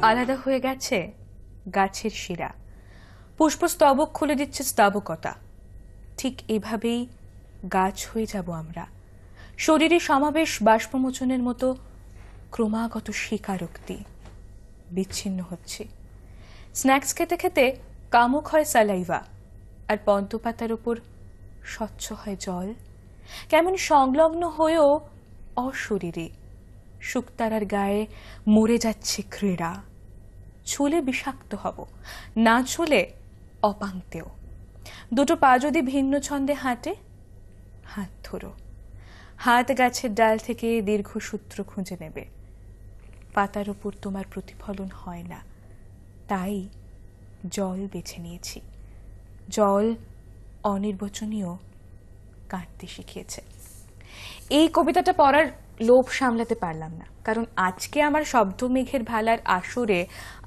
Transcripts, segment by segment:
আলাদা হয়ে গেছে গাছের শিরা, পুষ্পস্তবক খুলে দিচ্ছে স্তবকতা। ঠিক এভাবেই গাছ হয়ে যাব আমরা, শরীরে সমাবেশ বাষ্পমোচনের মতো ক্রমাগত স্বীকারোক্তি। বিচ্ছিন্ন হচ্ছে, স্ন্যাক্স খেতে খেতে কামুক হয় সালাইভা, আর পদ্মপাতার উপর স্বচ্ছ হয় জল। কেমন সংলগ্ন হয়েও অশরীরে শুকতারার গায়ে মরে যাচ্ছে ক্রীড়া। ছুলে বিষাক্ত হব, না ছুলে অপাঙ্ক্তেও। দুটো পা যদি ভিন্ন ছন্দে হাঁটে, হাত ধরো। হাত গাছের ডাল থেকে দীর্ঘসূত্র খুঁজে নেবে। পাতার উপর তোমার প্রতিফলন হয় না, তাই জল বেছে নিয়েছি। জল অনির্বচনীয় কাঁদতে শিখিয়েছে। এই কবিতাটা পড়ার লোভ সামলাতে পারলাম না, কারণ আজকে আমার শব্দ মেঘের ভালার আসরে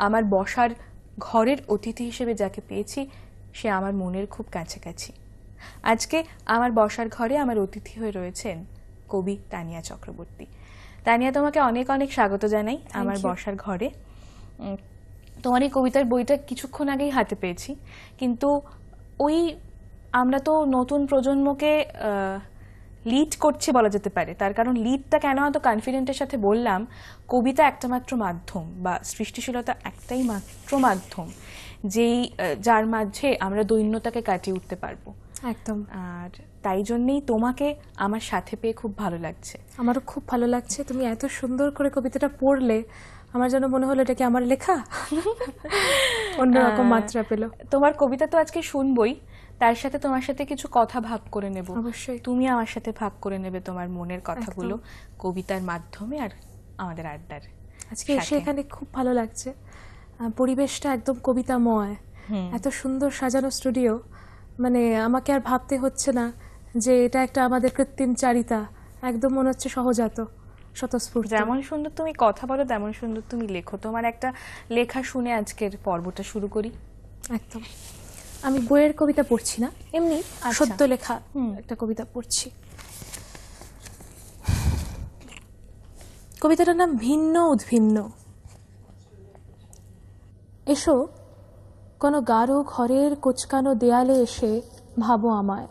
আমার বসার ঘরের অতিথি হিসেবে যাকে পেয়েছি, সে আমার মনের খুব কাছাকাছি। আজকে আমার বসার ঘরে আমার অতিথি হয়ে রয়েছেন কবি তানিয়া চক্রবর্তী। তানিয়া, তোমাকে অনেক অনেক স্বাগত জানাই আমার বসার ঘরে। তোমার এই কবিতার বইটা কিছুক্ষণ আগেই হাতে পেয়েছি, কিন্তু ওই আমরা তো নতুন প্রজন্মকে লিড করছি বলা যেতে পারে। তার কারণ লিডটা কেন এত কনফিডেন্টের সাথে বললাম, কবিতা একটা মাত্র মাধ্যম বা সৃষ্টিশীলতা একটাই মাত্র মাধ্যম যার মাঝে আমরা দৈন্যতাকে কাটিয়ে উঠতে পারবো। একদম। আর তাই জন্যই তোমাকে আমার সাথে পেয়ে খুব ভালো লাগছে। আমারও খুব ভালো লাগছে। তুমি এত সুন্দর করে কবিতাটা পড়লে আমার যেন মনে হলো এটা কি আমার লেখা, অন্যরকম মাত্রা পেল। তোমার কবিতা তো আজকে শুনবই, তার সাথে তোমার সাথে কিছু কথা ভাগ করে নেব। অবশ্যই তুমি আমার সাথে ভাগ করে নেবে তোমার মনের কথাগুলো কবিতার মাধ্যমে আর আমাদের আড্ডার। আজকে এসে এখানে খুব ভালো লাগছে, পরিবেশটা একদম কবিতাময়, এত সুন্দর সাজানো স্টুডিও। মানে আমাকে আর ভাবতে হচ্ছে না যে এটা একটা আমাদের কৃত্রিম চারিতা, একদম মনে হচ্ছে সহজাত, স্বতঃস্ফূর্ত। যেমন সুন্দর তুমি কথা বলো তেমন সুন্দর তুমি লেখো। তোমার একটা লেখা শুনে আজকের পর্বটা শুরু করি। একদম। আমি বইয়ের কবিতা পড়ছি না, এমনি সদ্য লেখা একটা কবিতা পড়ছি। কবিতাটার নাম ভিন্ন উদ্ভিন্ন। এসো কোনো গাঢ় ঘরের কোচকানো দেয়ালে এসে ভাবো আমায়।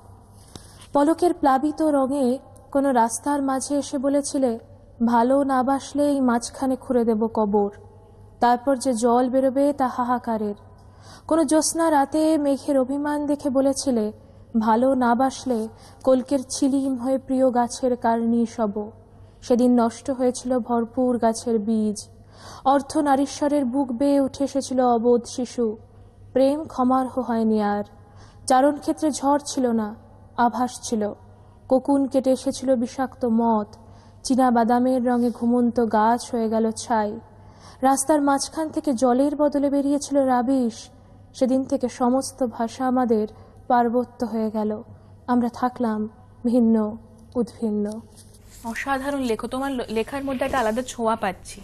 পলকের প্লাবিত রঙে কোনো রাস্তার মাঝে এসে বলেছিলে, ভালো না বাসলে এই মাঝখানে খুঁড়ে দেব কবর। তারপর যে জল বেরোবে তা হাহাকারের। কোনো জ্যোৎস্না রাতে মেঘের অভিমান দেখে বলেছিলে, ভালো না বাসলে কলকের ছিলিম হয়ে প্রিয় গাছের কার্নিশ হব। সেদিন নষ্ট হয়েছিল ভরপুর গাছের বীজ। অর্ধ নারীশ্বরের বুক বেয়ে উঠে এসেছিল অবোধ শিশু। প্রেম ক্ষমার্হ হয়নি আর। চারণ ক্ষেত্রে ঝড় ছিল না, আভাস ছিল। কোকুন কেটে এসেছিল বিষাক্ত মদ। চীনা বাদামের রঙে ঘুমন্ত গাছ হয়ে গেল ছাই। রাস্তার মাঝখান থেকে জলের বদলে বেরিয়েছিল রাবিশ। সেদিন থেকে সমস্ত ভাষা আমাদের পার্বত্য হয়ে গেল। আমরা থাকলাম ভিন্ন উদ্ভিন্ন। অসাধারণ লেখো, তোমার লেখার মধ্যে একটা আলাদা ছোঁয়া পাচ্ছি।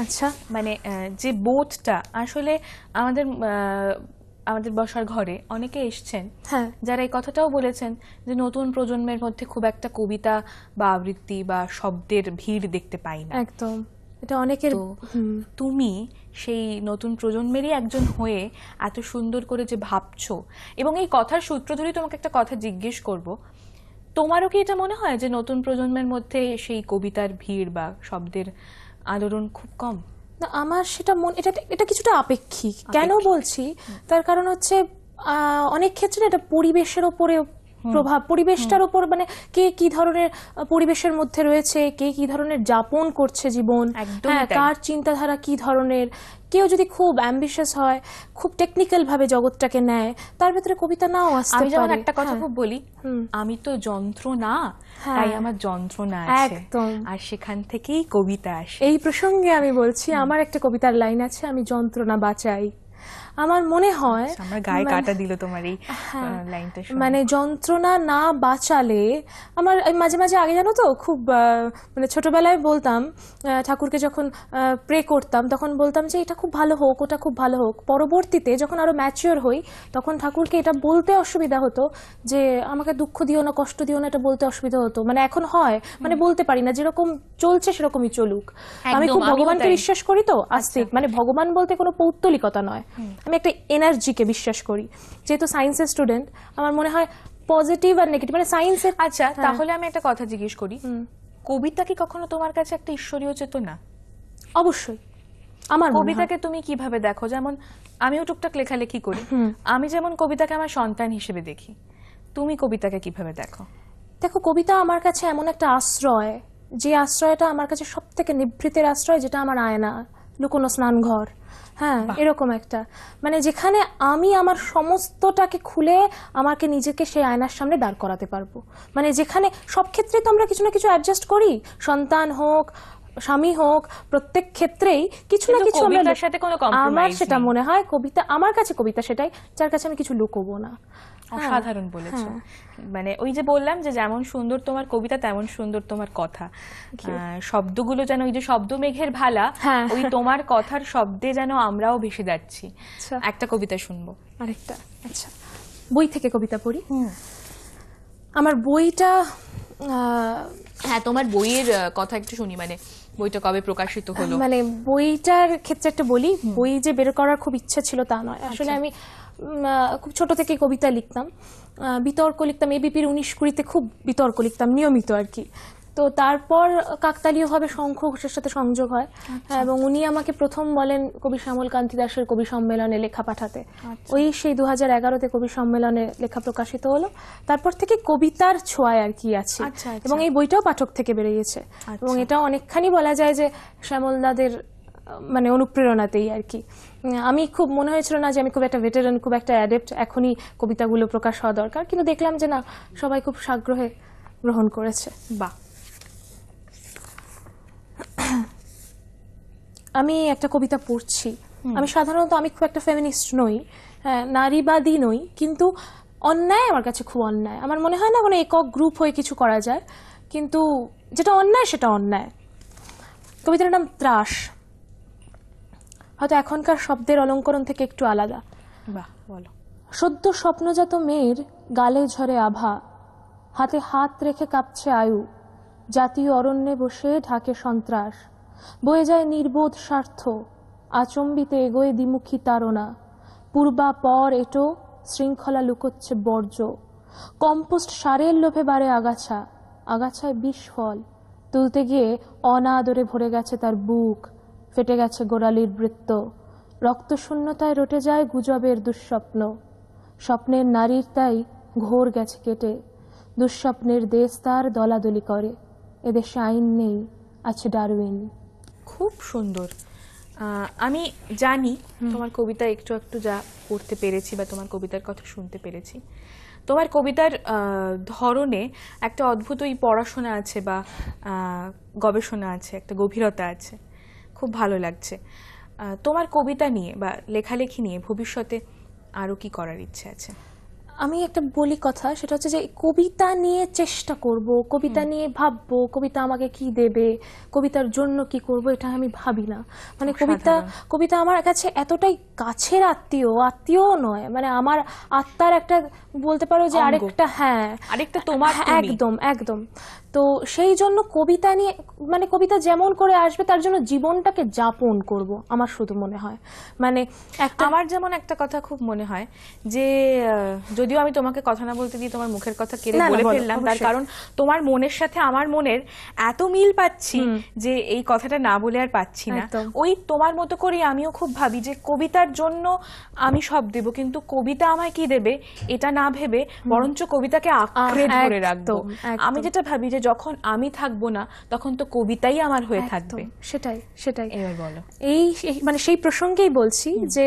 আচ্ছা, মানে যে বোধটা আসলে আমাদের বসার ঘরে অনেকে এসছেন যারা এই কথাটাও বলেছেন যে নতুন প্রজন্মের মধ্যে খুব একটা কবিতা বা আবৃত্তি বা শব্দের ভিড় দেখতে পাই না। একদম, এটা অনেকের। তুমি সেই নতুন প্রজন্মেরই একজন হয়ে এত সুন্দর করে যে ভাবছো, এবং এই কথার সূত্র ধরে তোমাকে একটা কথা জিজ্ঞেস করব, তোমারও কি এটা মনে হয় যে নতুন প্রজন্মের মধ্যে সেই কবিতার ভিড় বা শব্দের আলোড়ন খুব কম? না, আমার সেটা এটা কিছুটা আপেক্ষিক। কেন বলছি, তার কারণ হচ্ছে অনেক ক্ষেত্রে এটা পরিবেশের ওপরে প্রভাব, পরিবেশটার উপর, মানে কে কি ধরনের পরিবেশের মধ্যে রয়েছে, কে কি ধরনের যাপন করছে জীবন, কার চিন্তাধারা কি ধরনের। কেউ যদি খুব অ্যাম্বিশাস হয়, খুব টেকনিক্যাল ভাবে জগৎটাকে নেয়, তার ভিতরে কবিতা নাও আসতে পারে। আমি যেমন একটা কথা খুব বলি, আমি তো যন্ত্র না, তাই আমার যন্ত্রণা আছে, আর সেখান থেকেই কবিতা আসে। এই প্রসঙ্গে আমি বলছি, আমার একটা কবিতার লাইন আছে, আমি যন্ত্রণা বাঁচাই। আমার মনে হয় আমার গায়ে কাটা দিল তোমার এই লাইনটা শুনে। মানে যন্ত্রণা না বাঁচালে আমার মাঝে মাঝে আগে জানো তো খুব মানে ছোটবেলায় বলতাম ঠাকুরকে যখন প্রে করতাম তখন বলতাম যে এটা খুব ভালো হোক, ওটা খুব ভালো হোক। পরবর্তীতে যখন আরো ম্যাচিওর হই তখন ঠাকুরকে এটা বলতে অসুবিধা হতো যে আমাকে দুঃখ দিও না, কষ্ট দিও না, এটা বলতে অসুবিধা হতো। মানে এখন হয় মানে বলতে পারি না, যেরকম চলছে সেরকমই চলুক। আমি খুব ভগবানকে বিশ্বাস করি তো আস্তিক, মানে ভগবান বলতে কোনো পৌত্তলিকতা নয়, আমি একটা এনার্জিকে বিশ্বাস করি। যেহেতু সায়েন্সের স্টুডেন্ট আমার মনে হয় পজিটিভ আর নেগেটিভ মানে সায়েন্সের। আচ্ছা তাহলে আমি একটা কথা জিজ্ঞেস করি, কবিতা কি কখনো তোমার কাছে একটা ঈশ্বরীয় চেতনা? অবশ্যই। আমার কবিতাকে তুমি কিভাবে দেখো? যেমন আমিও টুকটাক লেখালেখি করি, আমি যেমন কবিতাকে আমার সন্তান হিসেবে দেখি, তুমি কবিতাকে কিভাবে দেখো? দেখো, কবিতা আমার কাছে এমন একটা আশ্রয়, যে আশ্রয়টা আমার কাছে সব থেকে নিভৃতের আশ্রয়, যেটা আমার আয়না, লুকোনো স্নানঘর। হ্যাঁ, এরকম একটা মানে যেখানে আমি আমার সমস্তটাকে খুলে আমাকে নিজেকে সেই আয়নার সামনে দাঁড় করাতে পারবো। মানে যেখানে সব ক্ষেত্রে তো আমরা কিছু না কিছু অ্যাডজাস্ট করি, সন্তান হোক, স্বামী হোক, প্রত্যেক ক্ষেত্রেই কিছু না কিছু কবিতার সাথে কোনো কম্প্রোমাইজ আমার সেটা মনে হয় কবিতা, আমার কাছে কবিতা সেটাই যার কাছে আমি কিছু লুকোবো না। অসাধারণ বলেছো। মানে ওই যে বললাম যে যেমন সুন্দর তোমার কবিতা তেমন সুন্দর তোমার কথা, শব্দগুলো যেন ওই যে শব্দ মেঘের ভালা, ওই তোমার কথার শব্দে যেন আমরাও ভেসে যাচ্ছি। একটা কবিতা শুনবো। আরেকটা, আচ্ছা, বই থেকে কবিতা পড়ি। আমার বইটা, হ্যাঁ তোমার বইয়ের কথা একটু শুনি, মানে বইটা কবে প্রকাশিত হলো? মানে বইটার ক্ষেত্রে একটা বলি, বই যে বের করার খুব ইচ্ছা ছিল তা নয়। আসলে আমি খুব ছোট থেকে কবিতা লিখতাম, বিতর্ক লিখতাম, এবিপির 19-20-তে খুব বিতর্ক লিখতাম নিয়মিত আর কি। তো তারপর কাকতালীয়ভাবে শঙ্খ ঘোষের সাথে সংযোগ হয় এবং উনি আমাকে প্রথম বলেন কবি শ্যামল কান্তি দাসের কবি সম্মেলনে লেখা পাঠাতে। ওই সেই 2011-তে কবি সম্মেলনে লেখা প্রকাশিত হলো। তারপর থেকে কবিতার ছোঁয়ায় আর কি আছে, এবং এই বইটাও পাঠক থেকে বেরিয়েছে এবং এটাও অনেকখানি বলা যায় যে শ্যামল দাদের মানে অনুপ্রেরণাতেই আর কি। আমি খুব মনে হয়েছিল না যে আমি খুব একটা ভেটেরান, খুব একটা অ্যাডেপ্ট, এখনই কবিতাগুলো প্রকাশ হওয়া দরকার, কিন্তু দেখলাম যে না, সবাই খুব সাগ্রহে গ্রহণ করেছে। বাহ। আমি একটা কবিতা পড়ছি। আমি সাধারণত আমি খুব একটা ফেমিনিস্ট নই, নারীবাদী নই, কিন্তু অন্যায় আমার কাছে খুব অন্যায়। আমার মনে হয় না কোনো একক গ্রুপ হয়ে কিছু করা যায়, কিন্তু যেটা অন্যায় সেটা অন্যায়। কবিতার নাম ত্রাস। হয়তো এখনকার শব্দের অলঙ্করণ থেকে একটু আলাদা। বাহ, বলো। সদ্য স্বপ্নজাত মেয়ের গালে ঝরে আভা, হাতে হাত রেখে কাঁপছে আয়ু, জাতীয় অরণ্যে বসে ঢাকে সন্ত্রাস, বয়ে যায় নির্বোধ স্বার্থ, আচম্বিতে এগোয় দ্বিমুখী তাড়না, পূর্বা পর এটো শৃঙ্খলা লুকোচ্ছে বর্জ্য, কম্পোস্ট সারের লোভে বাড়ে আগাছা, আগাছায় বিষ ফল, তুলতে গিয়ে অনাদরে ভরে গেছে তার বুক, ফেটে গেছে গোড়ালির বৃত্ত, রক্তশূন্যতায় রটে যায় গুজবের দুঃস্বপ্ন, স্বপ্নের নারীর তাই ঘোর গেছে কেটে, দুঃস্বপ্নের দেশ তার দলাদলি করে, এদেশে আইন নেই, আছে ডারউইন। খুব সুন্দর। আমি জানি তোমার কবিতা একটু একটু যা পড়তে পেরেছি বা তোমার কবিতার কথা শুনতে পেরেছি, তোমার কবিতার ধরনে একটা অদ্ভুত ওই পড়াশোনা আছে বা গবেষণা আছে, একটা গভীরতা আছে, খুব ভালো লাগছে। তোমার কবিতা নিয়ে বা লেখালেখি নিয়ে ভবিষ্যতে আরো কি করার ইচ্ছে আছে? আমি একটা বলি কথা, সেটা হচ্ছে যে কবিতা নিয়ে চেষ্টা করব, কবিতা নিয়ে ভাববো, কবিতা আমাকে কি দেবে, কবিতার জন্য কি করব, এটা আমি ভাবি না। মানে কবিতা আমার কাছে এতটাই কাছের আত্মীয় নয়, মানে আমার আত্মার একটা বলতে পারো যে আরেকটা, হ্যাঁ আরেকটা তোমার, একদম একদম। তো সেই জন্য কবিতা নিয়ে মানে কবিতা যেমন করে আসবে তার জন্য জীবনটাকে যাপন করব, আমার শুধু মনে হয়। মানে আমার যেমন একটা কথা খুব মনে হয় যে, যদিও আমি তোমাকে কথা না বলতে দিয়ে তোমার মুখের কথা কেড়ে বলে ফেললাম, তার কারণ তোমার মনের সাথে আমার মনের এত মিল পাচ্ছি যে এই কথাটা না বলে আর পাচ্ছি না। ওই তোমার মতো করে আমিও খুব ভাবি যে কবিতার জন্য আমি সব দেব, কিন্তু কবিতা আমায় কি দেবে এটা না ভেবে বরঞ্চ কবিতাকে আঁকড়ে ধরে রাখবো। আমি যেটা ভাবি যে যখন আমি থাকবো না তখন তো কবিতাই আমার হয়ে থাকবে। সেটাই সেটাই। এবার বলো। মানে সেই প্রসঙ্গেই বলছি যে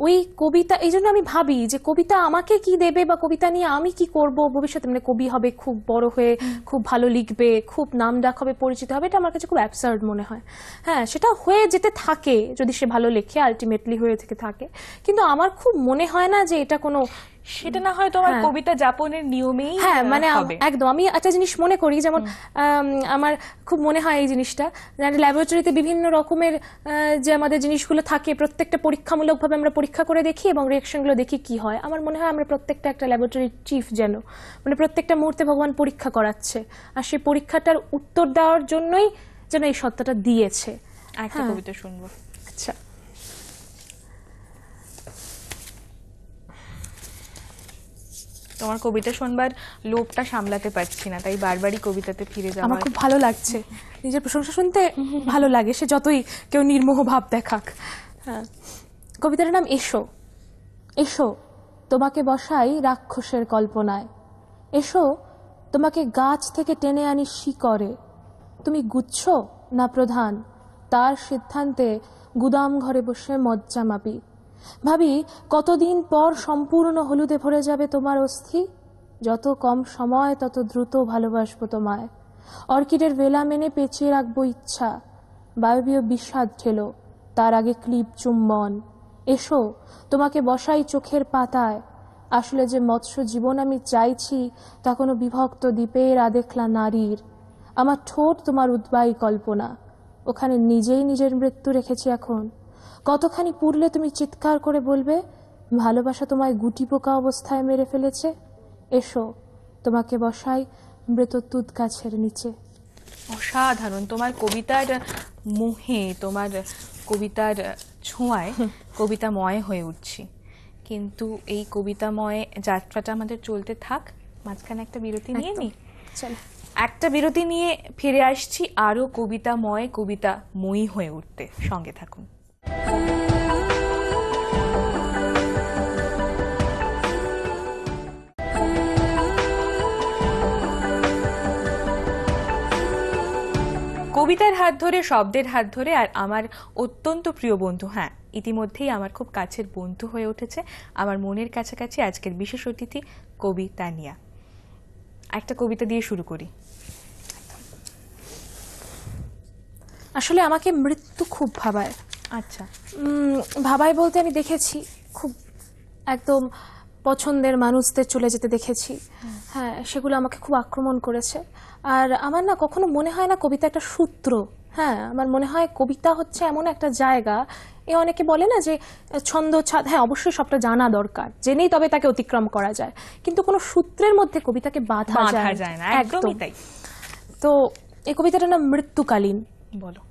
ওই কবিতা, এই জন্য আমি ভাবি যে কবিতা আমাকে কি দেবে বা কবিতা নিয়ে আমি কি করব ভবিষ্যতে, মানে কবি হবে, খুব বড় হয়ে খুব ভালো লিখবে, খুব নামডাক হবে, পরিচিত হবে, এটা আমার কাছে খুব অ্যাবসার্ড মনে হয়। হ্যাঁ, সেটা হয়ে যেতে থাকে যদি সে ভালো লেখে, আলটিমেটলি হয়ে থেকে থাকে, কিন্তু আমার খুব মনে হয় না যে এটা কোনো, সেটা না হয় তোমার কবিতা যাপনের নিয়মেই হ্যাঁ মানে হবে। একদম। আমি একটা জিনিস মনে করি, যেমন আমার খুব মনে হয় এই জিনিসটা, ল্যাবরেটরিতে বিভিন্ন রকমের যে আমাদের জিনিসগুলো থাকে, প্রত্যেকটা পরীক্ষামূলকভাবে আমরা পরীক্ষা করে দেখি এবং রিয়েকশনগুলো দেখি কি হয়। আমার মনে হয় আমরা প্রত্যেকটা একটা ল্যাবরেটরি চিফ, যেন মানে প্রত্যেকটা মুহূর্তে ভগবান পরীক্ষা করাচ্ছে, আর সেই পরীক্ষাটার উত্তর দেওয়ার জন্যই যেন এই সত্তাটা দিয়েছে। একটা কবিতা শুনবো। আচ্ছা, তোমার কবিতা শুনবার লোভটা সামলাতে পারছি না, তাই বারবারই কবিতাতে ফিরে যাওয়া। আমার খুব ভালো লাগছে, নিজের প্রশংসা শুনতে ভালো লাগে, সে যতই কেউ নির্মোহ ভাব দেখাক। হ্যাঁ, কবিতার নাম এসো। এসো তোমাকে বসাই রাক্ষসের কল্পনায়, এসো তোমাকে গাছ থেকে টেনে আনি শিকড়ে, তুমি গুচ্ছ না প্রধান, তার সিদ্ধান্তে গুদাম ঘরে বসে মজ্জা মাপি, ভাবি কতদিন পর সম্পূর্ণ হলুদে ভরে যাবে তোমার অস্থি, যত কম সময় তত দ্রুত ভালোবাসবো তোমায়, অর্কিডের ভেলা মেনে পেঁচিয়ে রাখবো ইচ্ছা, বায়বীয় বিষাদ ঠেলো তার আগে ক্লিপ চুম্বন, এসো তোমাকে বসাই চোখের পাতায়, আসলে যে মৎস্য জীবন আমি চাইছি তা কোনো বিভক্ত দ্বীপের আদেখলা নারীর, আমার ঠোঁট তোমার উদ্বায়ী কল্পনা, ওখানে নিজেই নিজের মৃত্যু রেখেছি এখন, কতখানি পুরলে তুমি চিৎকার করে বলবে ভালোবাসা তোমায় গুটি পোকা অবস্থায় মেরে ফেলেছে, এসো তোমাকে বসাই মৃত তুত গাছের নিচে। অসাধারণ, তোমার কবিতার মোহে, তোমার কবিতার ছোঁয়ায় কবিতাময় হয়ে উঠছি। কিন্তু এই কবিতাময় যাত্রাটা আমাদের চলতে থাক, মাঝখানে একটা বিরতি নিয়ে নি। চলো, একটা বিরতি নিয়ে ফিরে আসছি আরো কবিতাময়, কবিতাময়ী হয়ে উঠতে। সঙ্গে থাকুন। কবিতার হাত ধরে, শব্দের হাত ধরে, আর আমার অত্যন্ত প্রিয় বন্ধু, হ্যাঁ ইতিমধ্যেই আমার খুব কাছের বন্ধু হয়ে উঠেছে, আমার মনের কাছাকাছি আজকের বিশেষ অতিথি কবি তানিয়া। একটা কবিতা দিয়ে শুরু করি। আসলে আমাকে মৃত্যু খুব ভাবায়। আচ্ছা, ভাবায় বলতে আমি দেখেছি খুব একদম পছন্দের মানুষদের চলে যেতে দেখেছি। হ্যাঁ, সেগুলো আমাকে খুব আক্রমণ করেছে। আর আমার না কখনো মনে হয় না কবিতা একটা সূত্র। হ্যাঁ, আমার মনে হয় কবিতা হচ্ছে এমন একটা জায়গা, অনেকে বলে না যে ছন্দ ছাদ, হ্যাঁ অবশ্যই সবটা জানা দরকার, জেনেই তবে তাকে অতিক্রম করা যায়, কিন্তু কোনো সূত্রের মধ্যে কবিতাকে বাঁধা যায় না। একদমই তাই। তো এই কবিতাটার নাম মৃত্যুকালীন। বলো।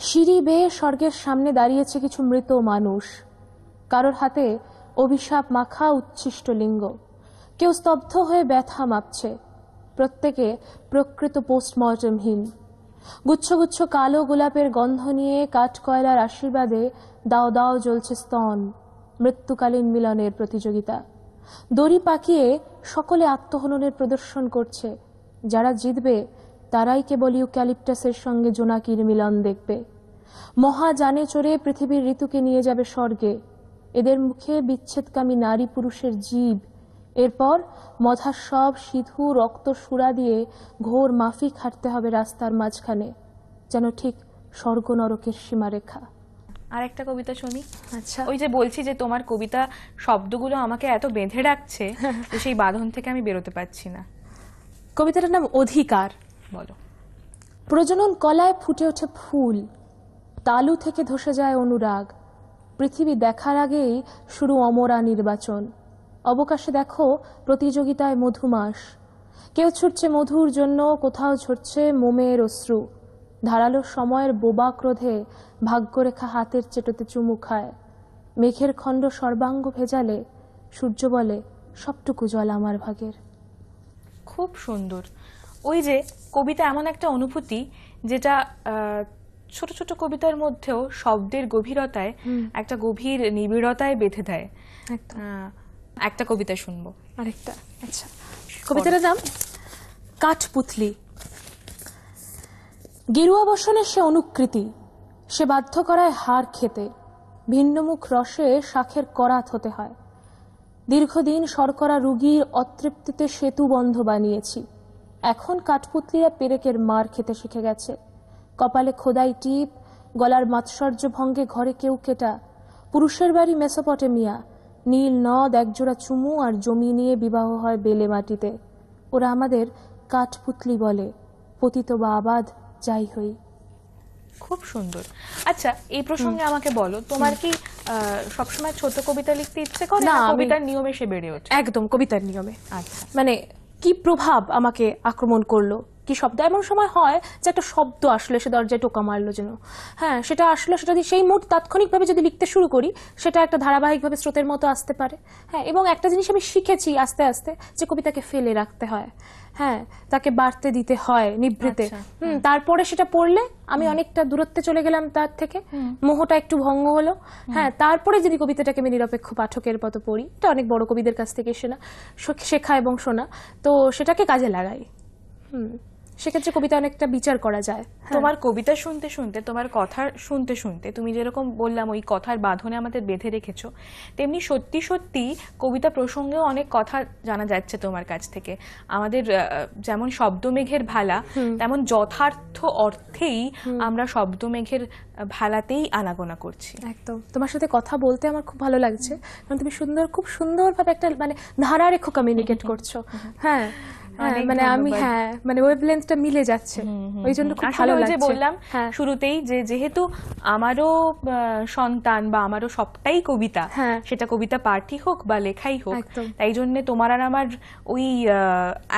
সিঁড়ি বেয়ে স্বর্গের সামনে দাঁড়িয়েছে কিছু মৃত মানুষ, কারোর হাতে অভিশাপ মাখা উচ্ছিষ্ট লিঙ্গ, কেউ স্তব্ধ হয়ে ব্যথা মাপছে, প্রত্যেকে প্রকৃত পোস্টমর্টমহীন, গুচ্ছ গুচ্ছ কালো গোলাপের গন্ধ নিয়ে কাঠকয়লার আশীর্বাদে দাও দাও জ্বলছে স্তন, মৃত্যুকালীন মিলনের প্রতিযোগিতা, দড়ি পাকিয়ে সকলে আত্মহননের প্রদর্শন করছে, যারা জিতবে তারাই কেবল ইউক্যালিপটাসের সঙ্গে জোনাকির মিলন দেখবে, মহা জানে চড়ে পৃথিবীর ঋতুকে নিয়ে যাবে স্বর্গে, এদের মুখে বিচ্ছেদকামী নারী পুরুষের জীব, এরপর মধার সব সিধু রক্ত সুরা দিয়ে ঘোর মাফিক হাঁটতে হবে রাস্তার মাঝখানে, যেন ঠিক স্বর্গ নরকের সীমারেখা। আর একটা কবিতা শুনি। আচ্ছা, ওই যে বলছি যে তোমার কবিতা শব্দগুলো আমাকে এত বেঁধে রাখছে, সেই বাঁধন থেকে আমি বেরোতে পারছি না। কবিতাটার নাম অধিকার। বলো। প্রজনন কলায় ফুটে ওঠে ফুল, তালু থেকে ধসে যায় অনুরাগ, পৃথিবী দেখার আগেই শুরু অমরা নির্বাচন, অবকাশে দেখো প্রতিযোগিতায় মধুমাস, কেউ ছুটছে মধুর জন্য, কোথাও ঝরছে মোমের অশ্রু, ধারালো সময়ের বোবা ক্রোধে ভাগ্যরেখা হাতের চেটোতে চুমু খায়, মেঘের খণ্ড সর্বাঙ্গ ভেজালে সূর্য বলে সবটুকু জল আমার ভাগের। খুব সুন্দর। ওই যে কবিতা এমন একটা অনুভূতি যেটা ছোট ছোট কবিতার মধ্যেও শব্দের গভীরতায় একটা গভীর নিবিড়তায় বেঁধে দেয়। একটা কবিতা শুনবো। আরেকটা। আচ্ছা, কবিতাটার নাম কাঠপুতলি। গেরুয়া বসনের সে অনুকৃতি, সে বাধ্য করায় হার খেতে, ভিন্নমুখ রসে শাখের করাত হতে হয়। দীর্ঘদিন শর্করা রুগীর অতৃপ্তিতে সেতু বন্ধ বানিয়েছি। এখন কাঠপুতলিরা পেরেকের মার খেতে শিখে গেছে। কপালে খোদাই টিপ, গলার মাৎসর্য ভঙ্গে ঘরে কেউ কেটা। পুরুষের বাড়ি মেসোপটেমিয়া, নীল নদ, একজোড়া চুমু আর জমি নিয়ে বিবাহ হয় বেলে মাটিতে। ওরা আমাদের কাঠপুতলি বলে, পতিত বা আবাদ যাই হই। খুব সুন্দর। আচ্ছা, এই প্রসঙ্গে আমাকে বলো, তোমার কি সবসময় ছোট কবিতা লিখতে ইচ্ছে করে, না, না আমি- কবিতার নিয়মে সে বেড়ে ওঠে? একদম কবিতার নিয়মে। আচ্ছা, মানে কি প্রভাব আমাকে আক্রমণ করলো, কি শব্দ। এমন সময় হয় যে একটা শব্দ আসলে সে দরজায় টোকা মারলো যেন, হ্যাঁ সেটা আসলো, সেটা যদি সেই মুহূর্তে তাৎক্ষণিকভাবে যদি লিখতে শুরু করি, সেটা একটা ধারাবাহিকভাবে স্রোতের মতো আসতে পারে। হ্যাঁ, এবং একটা জিনিস আমি শিখেছি আস্তে আস্তে, যে কবিতাকে ফেলে রাখতে হয়, হ্যাঁ তাকে বাড়তে দিতে হয় নিভৃতে। আচ্ছা, তারপরে সেটা পড়লে আমি অনেকটা দূরত্বে চলে গেলাম তার থেকে, মোহটা একটু ভঙ্গ হলো। হ্যাঁ, তারপরে যদি কবিতাটাকে আমি নিরপেক্ষ পাঠকের মতো পড়ি, এটা অনেক বড় কবিদের কাছ থেকে শেখা এবং শোনা, তো সেটাকে কাজে লাগাই। সেক্ষেত্রে কবিতা অনেকটা বিচার করা যায়। তোমার কবিতা শুনতে শুনতে, তোমার কথা শুনতে শুনতে, তুমি যেরকম বললাম ওই কথার বাঁধনে আমাদের বেঁধে রেখেছো, তেমনি সত্যি সত্যি কবিতা প্রসঙ্গেও অনেক কথা জানা যাচ্ছে তোমার কাছ থেকে। আমাদের যেমন শব্দমেঘের ভালা, তেমন যথার্থ অর্থেই আমরা শব্দমেঘের ভালাতেই আনাগোনা করছি। একদম, তোমার সাথে কথা বলতে আমার খুব ভালো লাগছে, কারণ তুমি খুব সুন্দরভাবে একটা মানে ধারারেখ কমিউনিকেট করছো। হ্যাঁ, মানে আমি মানে ওয়েভলেন্থটা মিলে যাচ্ছে, ওই জন্য খুব ভালো লাগছে। বললাম শুরুতেই যে যেহেতু আমারও সন্তান বা আমারও সবটাই কবিতা, সেটা কবিতা পাঠই হোক বা লেখাই হোক, তাই জন্য তোমার আর আমার ওই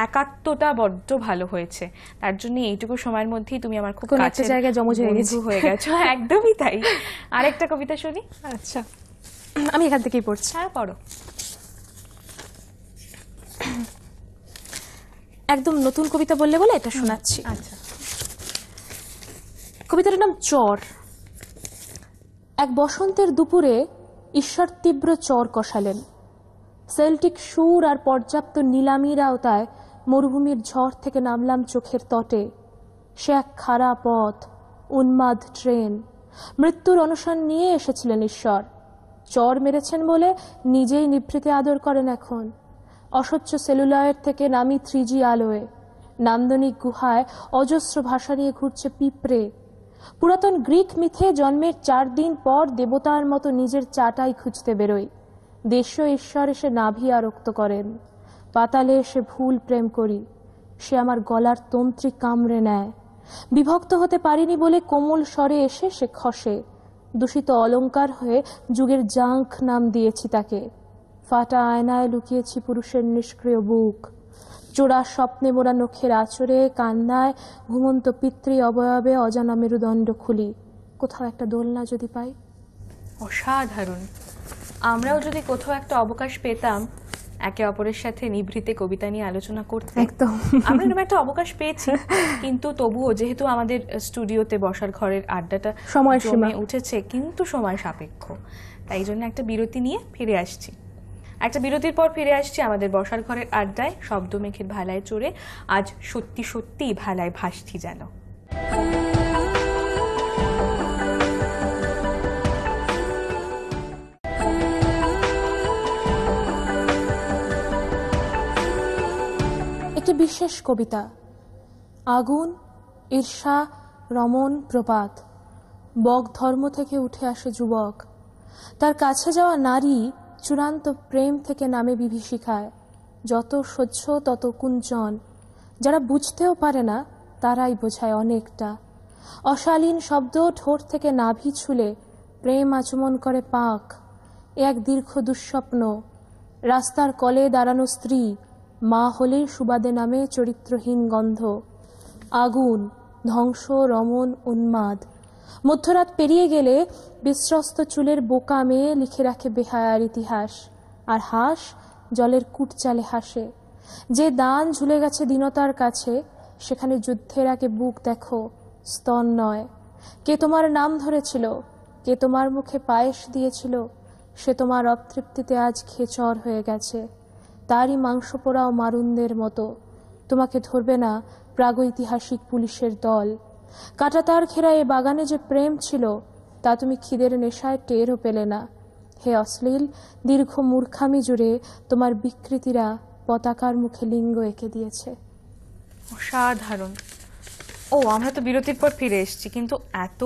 একাত্মটা বড্ড ভালো হয়েছে। তার জন্য এইটুকু সময়ের মধ্যেই তুমি আমার খুব কাছের জায়গায় জমজ হয়ে গেছো। একদমই তাই। আরেকটা কবিতা শুনি। আচ্ছা, আমি এখান থেকেই পড়ছি। হ্যাঁ, পড়ো। একদম নতুন কবিতা বললে বলে এটা শোনাচ্ছি। আচ্ছা, কবিতাটার নাম চর। এক বসন্তের দুপুরে ঈশ্বর তীব্র চর কষালেন। সেল্টিক সুর আর পর্যাপ্ত নিলামির আওতায় মরুভূমির ঝড় থেকে নামলাম চোখের তটে। সে এক খাড়া পথ, উন্মাদ ট্রেন। মৃত্যুর অনশন নিয়ে এসেছিলেন ঈশ্বর। চর মেরেছেন বলে নিজেই নিভৃতে আদর করেন এখন। অস্বচ্ছ সেলুলয়েড থেকে নামি 3G আলোয়। নান্দনিক গুহায় অজস্র ভাষা নিয়ে ঘুরছে পিঁপড়ে। পুরাতন গ্রিক মিথে জন্মের 4 দিন পর দেবতার মতো নিজের চাটাই খুঁজতে বেরোয়। দেশীয় ঈশ্বর এসে নাভি আরক্ত করেন। পাতালে এসে ভুল প্রেম করি, সে আমার গলার তন্ত্রী কামড়ে নেয়। বিভক্ত হতে পারিনি বলে কোমল স্বরে এসে সে খসে। দূষিত অলংকার হয়ে যুগের জাঙ্ক নাম দিয়েছি তাকে। ফাটা আয়নায় লুকিয়েছি পুরুষের নিষ্ক্রিয় বুক। চোরা স্বপ্নে মোরা নখের আঁচড়ে, কান্নায় ঘুমন্ত পিতৃ অবয়বে অজানা মেরুদণ্ড খুলি। কোথাও একটা দোলনা যদি পাই। অসাধারণ। আমরাও যদি কোথাও একটা অবকাশ পেতাম একে অপরের সাথে নিভৃতে কবিতা নিয়ে আলোচনা করতে, একদম আমরা এরকম একটা অবকাশ পেয়েছি, কিন্তু তবুও যেহেতু আমাদের স্টুডিওতে বসার ঘরের আড্ডাটা সময় জমে উঠেছে, কিন্তু সময় সাপেক্ষ, তাই জন্য একটা বিরতি নিয়ে ফিরে আসছি। একটা বিরতির পর ফিরে আসছি আমাদের বসার ঘরের আড্ডায়। শব্দমেঘের ভালায় চড়ে আজ সত্যি সত্যি ভালায় ভাসছি যেন। একটি বিশেষ কবিতা। আগুন, ঈর্ষা, রমণ, প্রপাত। বক ধর্ম থেকে উঠে আসে যুবক। তার কাছে যাওয়া নারী চূড়ান্ত প্রেম থেকে নামে বিভীষিকায়। যত সহ্য তত কুঞ্চন। যারা বুঝতেও পারে না তারাই বোঝায় অনেকটা। অশালীন শব্দ ঠোঁট থেকে নাভি ছুলে প্রেম আচমন করে পাক। এক দীর্ঘ দুঃস্বপ্ন। রাস্তার কলে দাঁড়ানো স্ত্রী, মা হলে সুবাদে নামে চরিত্রহীন গন্ধ। আগুন, ধ্বংস, রমণ, উন্মাদ। মধ্যরাত পেরিয়ে গেলে বিশ্বস্ত চুলের বোকা মেয়ে লিখে রাখে বেহায়ার ইতিহাস। আর হাঁস জলের কুটচালে হাসে। যে দান ঝুলে গেছে দীনতার কাছে, সেখানে যুদ্ধের আগে বুক দেখো, স্তন নয়। কে তোমার নাম ধরেছিল, কে তোমার মুখে পায়েস দিয়েছিল, সে তোমার অতৃপ্তিতে আজ খেচর হয়ে গেছে। তারই মাংস পোড়াও মারুনদের মতো। তোমাকে ধরবে না প্রাগৈতিহাসিক পুলিশের দল। কাঁটাতার ঘেরা এ বাগানে যে প্রেম ছিল তা তুমি খিদের নেশায় টেরও পেলে না। হে অশ্লীল, দীর্ঘ মূর্খামি জুড়ে তোমার বিকৃতিরা পতাকার মুখে লিঙ্গ এঁকে দিয়েছে। অসাধারণ। ও, আমরা তো বিরতির পর ফিরে এসেছি, কিন্তু এত